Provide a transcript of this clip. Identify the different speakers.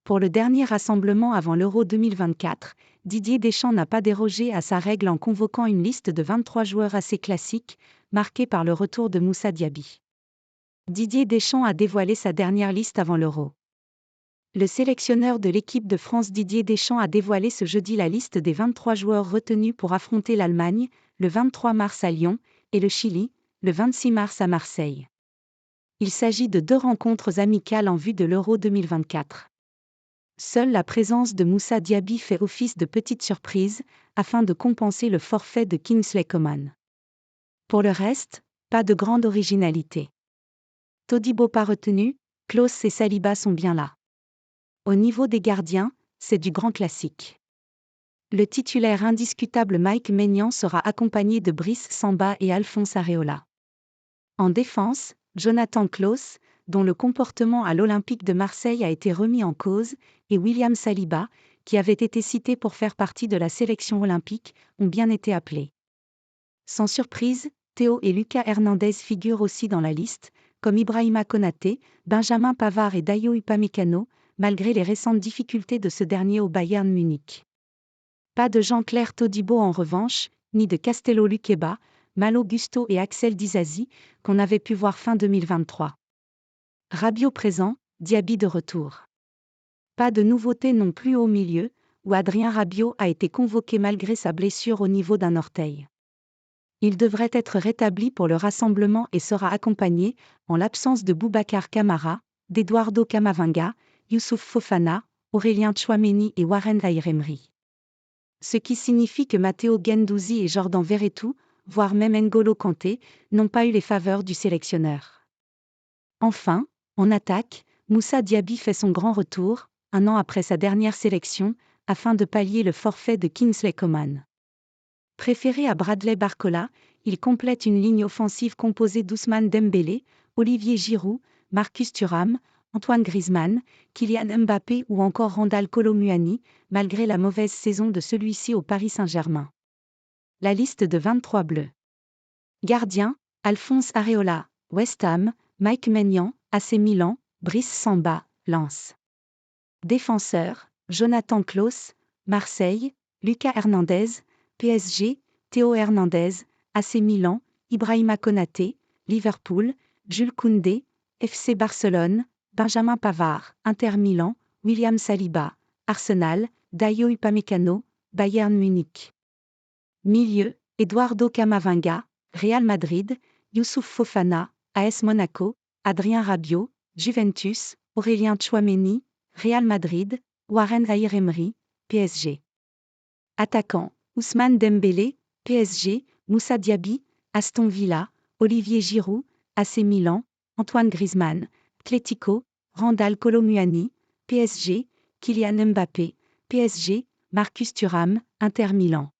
Speaker 1: Pour le dernier rassemblement avant l'Euro 2024, Didier Deschamps n'a pas dérogé à sa règle en convoquant une liste de 23 joueurs assez classiques, marquée par le retour de Moussa Diaby. Didier Deschamps a dévoilé sa dernière liste avant l'Euro. Le sélectionneur de l'équipe de France Didier Deschamps a dévoilé ce jeudi la liste des 23 joueurs retenus pour affronter l'Allemagne, le 23 mars à Lyon, et le Chili, le 26 mars à Marseille. Il s'agit de 2 rencontres amicales en vue de l'Euro 2024. Seule la présence de Moussa Diaby fait office de petite surprise, afin de compenser le forfait de Kingsley Coman. Pour le reste, pas de grande originalité. Todibo pas retenu, Klose et Saliba sont bien là. Au niveau des gardiens, c'est du grand classique. Le titulaire indiscutable Mike Maignan sera accompagné de Brice Samba et Alphonse Areola. En défense, Jonathan Klose, dont le comportement à l'Olympique de Marseille a été remis en cause, et William Saliba, qui avait été cité pour faire partie de la sélection olympique, ont bien été appelés. Sans surprise, Théo et Lucas Hernandez figurent aussi dans la liste, comme Ibrahima Konaté, Benjamin Pavard et Dayo Upamecano, malgré les récentes difficultés de ce dernier au Bayern Munich. Pas de Jean-Claire Todibo en revanche, ni de Castello Luqueba, Malo Gusto et Axel Disasi, qu'on avait pu voir fin 2023. Rabiot présent, Diaby de retour. Pas de nouveauté non plus au milieu, où Adrien Rabiot a été convoqué malgré sa blessure au niveau d'un orteil. Il devrait être rétabli pour le rassemblement et sera accompagné, en l'absence de Boubacar Kamara, d'Eduardo Camavinga, Youssouf Fofana, Aurélien Tchouaméni et Warren Zaïre-Emery. Ce qui signifie que Matteo Guendouzi et Jordan Verretou, voire même N'Golo Kanté, n'ont pas eu les faveurs du sélectionneur. Enfin, en attaque, Moussa Diaby fait son grand retour, 1 an après sa dernière sélection, afin de pallier le forfait de Kingsley Coman. Préféré à Bradley Barcola, il complète une ligne offensive composée d'Ousmane Dembélé, Olivier Giroud, Marcus Thuram, Antoine Griezmann, Kylian Mbappé ou encore Randal Kolo Muani, malgré la mauvaise saison de celui-ci au Paris Saint-Germain. La liste de 23 bleus. Gardien, Alphonse Areola, West Ham, Mike Maignan, AC Milan, Brice Samba, Lens. Défenseur, Jonathan Klose, Marseille, Lucas Hernandez, PSG, Théo Hernandez, AC Milan, Ibrahima Konaté, Liverpool, Jules Koundé, FC Barcelone, Benjamin Pavard, Inter Milan, William Saliba, Arsenal, Dayo Upamecano, Bayern Munich. Milieu, Eduardo Camavinga, Real Madrid, Youssouf Fofana, AS Monaco, Adrien Rabiot, Juventus, Aurélien Tchouaméni, Real Madrid, Warren Zaïre-Emery, PSG. Attaquant, Ousmane Dembélé, PSG, Moussa Diaby, Aston Villa, Olivier Giroud, AC Milan, Antoine Griezmann, Atlético, Randal Kolo Muani, PSG, Kylian Mbappé, PSG, Marcus Thuram, Inter Milan.